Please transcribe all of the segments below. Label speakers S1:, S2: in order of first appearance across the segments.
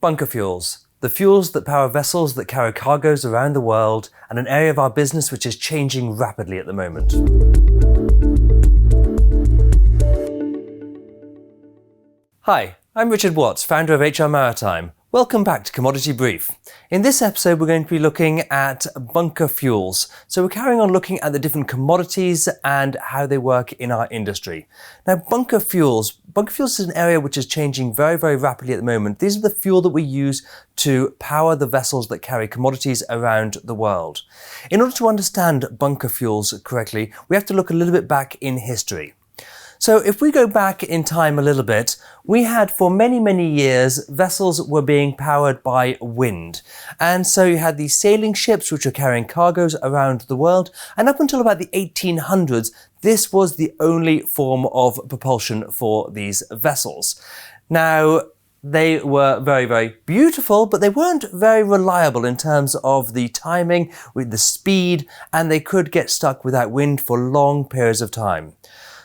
S1: Bunker fuels, the fuels that power vessels that carry cargoes around the world, and an area of our business which is changing rapidly at the moment. Hi, I'm Richard Watts, founder of HR Maritime. Welcome back to Commodity Brief. In this episode, we're going to be looking at bunker fuels. So we're carrying on looking at the different commodities and how they work in our industry. Now, bunker fuels is an area which is changing very, very rapidly at the moment. These are the fuel that we use to power the vessels that carry commodities around the world. In order to understand bunker fuels correctly, we have to look a little bit back in history. So if we go back in time a little bit, we had for many, many years, vessels were being powered by wind. And so you had these sailing ships which were carrying cargoes around the world. And up until about the 1800s, this was the only form of propulsion for these vessels. Now, they were very, very beautiful, but they weren't very reliable in terms of the timing, with the speed, and they could get stuck without wind for long periods of time.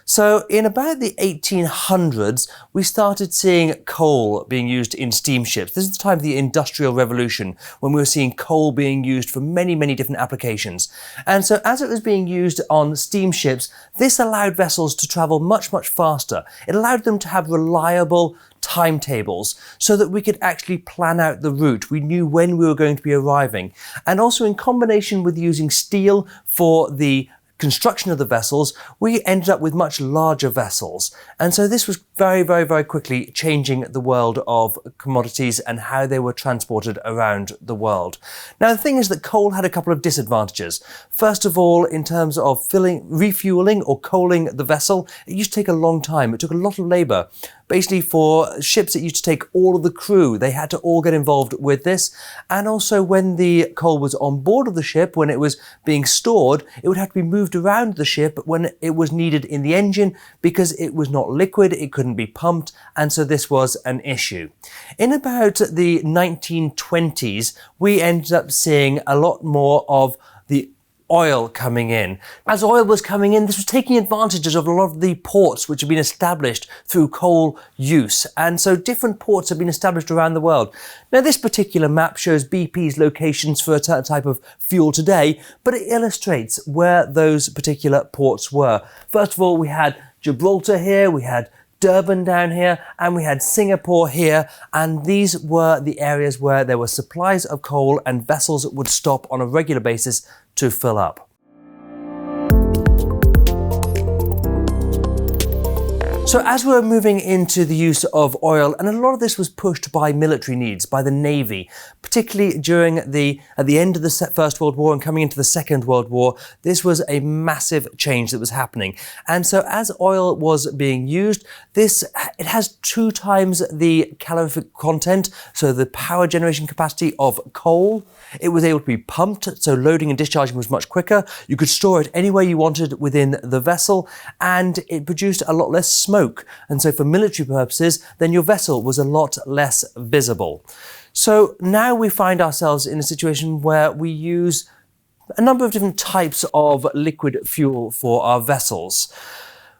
S1: So in about the 1800s, we started seeing coal being used in steamships. This is the time of the Industrial Revolution, when we were seeing coal being used for many, many different applications. And so as it was being used on steamships, this allowed vessels to travel much, much faster. It allowed them to have reliable timetables so that we could actually plan out the route. We knew when we were going to be arriving. And also in combination with using steel for the construction of the vessels, we ended up with much larger vessels. And so this was very, very, very quickly changing the world of commodities and how they were transported around the world. Now, the thing is that coal had a couple of disadvantages. First of all, in terms of refueling or coaling the vessel, it used to take a long time. It took a lot of labor. Basically, for ships, it used to take all of the crew. They had to all get involved with this. And also when the coal was on board of the ship, when it was being stored, it would have to be moved around the ship when it was needed in the engine because it was not liquid, it couldn't be pumped, and so this was an issue. In about the 1920s, we ended up seeing a lot more of the oil coming in. As oil was coming in, this was taking advantages of a lot of the ports which have been established through coal use. And so different ports have been established around the world. Now, this particular map shows BP's locations for a type of fuel today, but it illustrates where those particular ports were. First of all, we had Gibraltar here, we had Durban down here, and we had Singapore here, and these were the areas where there were supplies of coal and vessels that would stop on a regular basis to fill up. So as we're moving into the use of oil, and a lot of this was pushed by military needs, by the Navy, particularly during at the end of the First World War and coming into the Second World War, this was a massive change that was happening. And so as oil was being used, it has 2 times the calorific content, so the power generation capacity of coal. It was able to be pumped, so loading and discharging was much quicker. You could store it anywhere you wanted within the vessel, and it produced a lot less smoke. And so for military purposes, then your vessel was a lot less visible. So now we find ourselves in a situation where we use a number of different types of liquid fuel for our vessels.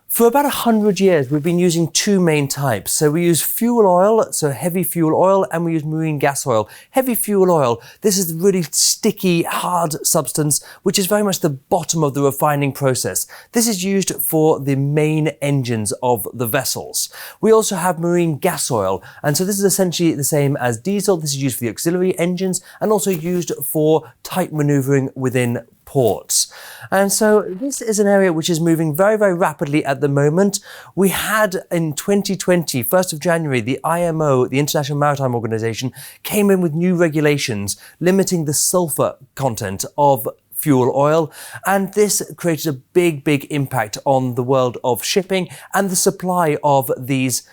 S1: For about 100 years, we've been using 2 main types. So we use fuel oil, so heavy fuel oil, and we use marine gas oil. Heavy fuel oil, this is the really sticky, hard substance, which is very much the bottom of the refining process. This is used for the main engines of the vessels. We also have marine gas oil, and so this is essentially the same as diesel. This is used for the auxiliary engines and also used for tight maneuvering within ports. And so this is an area which is moving very, very rapidly at the moment. We had in 2020, 1st of January, the IMO, the International Maritime Organization, came in with new regulations limiting the sulfur content of fuel oil, and this created a big, big impact on the world of shipping and the supply of these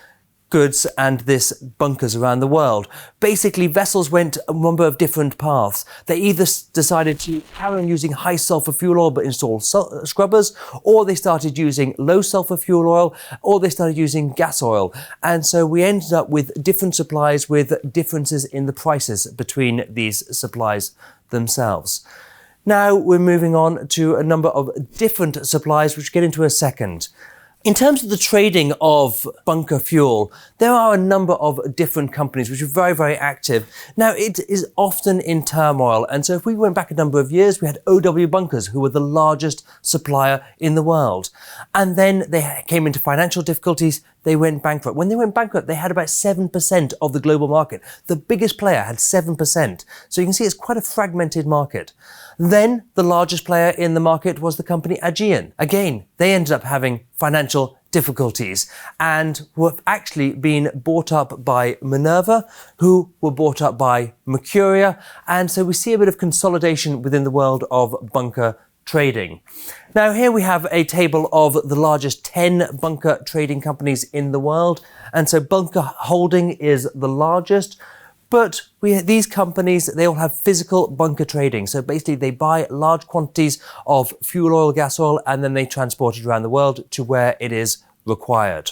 S1: goods and this bunkers around the world. Basically, vessels went a number of different paths. They either decided to carry on using high sulfur fuel oil but install scrubbers, or they started using low sulfur fuel oil, or they started using gas oil. And so we ended up with different supplies with differences in the prices between these supplies themselves. Now we're moving on to a number of different supplies, which we'll get into in a second. In terms of the trading of bunker fuel, there are a number of different companies which are very, very active. Now, it is often in turmoil. And so if we went back a number of years, we had OW Bunkers, who were the largest supplier in the world. And then they came into financial difficulties. They went bankrupt. When they went bankrupt, they had about 7% of the global market. The biggest player had 7%. So you can see it's quite a fragmented market. Then the largest player in the market was the company Aegean. Again, they ended up having financial difficulties and were actually being bought up by Minerva, who were bought up by Mercuria. And so we see a bit of consolidation within the world of bunker trading. Now here we have a table of the largest 10 bunker trading companies in the world. And so Bunker Holding is the largest. But these companies, they all have physical bunker trading. So basically they buy large quantities of fuel oil, gas oil, and then they transport it around the world to where it is required.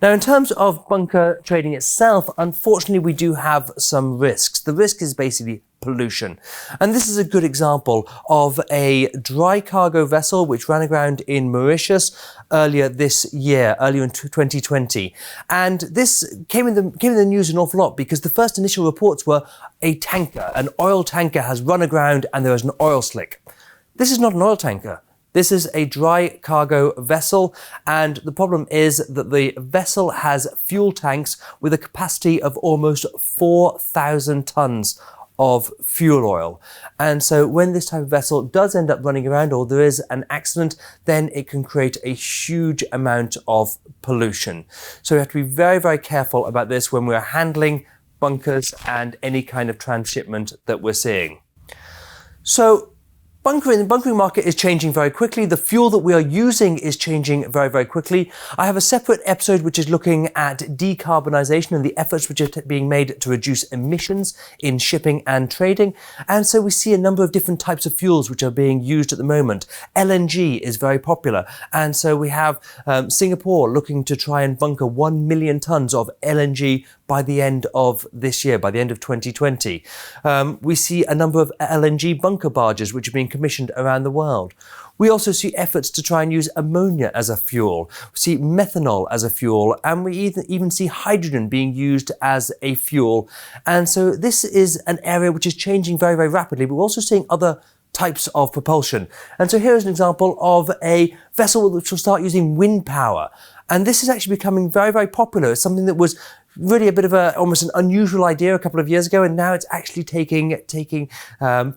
S1: Now, in terms of bunker trading itself, unfortunately, we do have some risks. The risk is basically pollution. And this is a good example of a dry cargo vessel which ran aground in Mauritius earlier this year, earlier in 2020. And this came in the news an awful lot because the first initial reports were a tanker, an oil tanker has run aground and there is an oil slick. This is not an oil tanker. This is a dry cargo vessel, and the problem is that the vessel has fuel tanks with a capacity of almost 4,000 tons of fuel oil. And so when this type of vessel does end up running around or there is an accident, then it can create a huge amount of pollution. So we have to be very, very careful about this when we're handling bunkers and any kind of transshipment that we're seeing. So the bunkering market is changing very quickly. The fuel that we are using is changing very, very quickly. I have a separate episode which is looking at decarbonisation and the efforts which are being made to reduce emissions in shipping and trading. And so we see a number of different types of fuels which are being used at the moment. LNG is very popular. And so we have Singapore looking to try and bunker 1 million tonnes of LNG by the end of this year, by the end of 2020. We see a number of LNG bunker barges which are being commissioned around the world. We also see efforts to try and use ammonia as a fuel. We see methanol as a fuel, and we even see hydrogen being used as a fuel. And so this is an area which is changing very, very rapidly, but we're also seeing other types of propulsion. And so here is an example of a vessel which will start using wind power. And this is actually becoming very, very popular. It's something that was really a bit of almost an unusual idea a couple of years ago, and now it's actually taking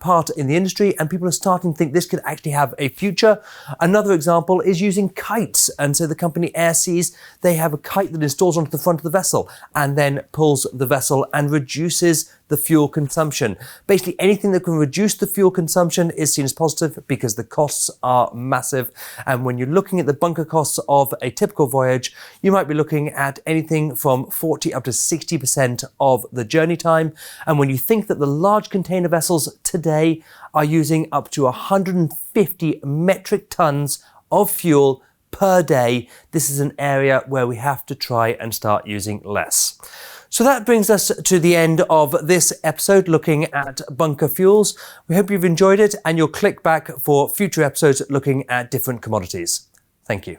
S1: part in the industry, and people are starting to think this could actually have a future. Another example is using kites, and so the company Airseas, they have a kite that installs onto the front of the vessel and then pulls the vessel and reduces the fuel consumption. Basically, anything that can reduce the fuel consumption is seen as positive because the costs are massive. And when you're looking at the bunker costs of a typical voyage, you might be looking at anything from 40 up to 60% of the journey time. And when you think that the large container vessels today are using up to 150 metric tons of fuel per day, this is an area where we have to try and start using less. So that brings us to the end of this episode looking at bunker fuels. We hope you've enjoyed it, and you'll click back for future episodes looking at different commodities. Thank you.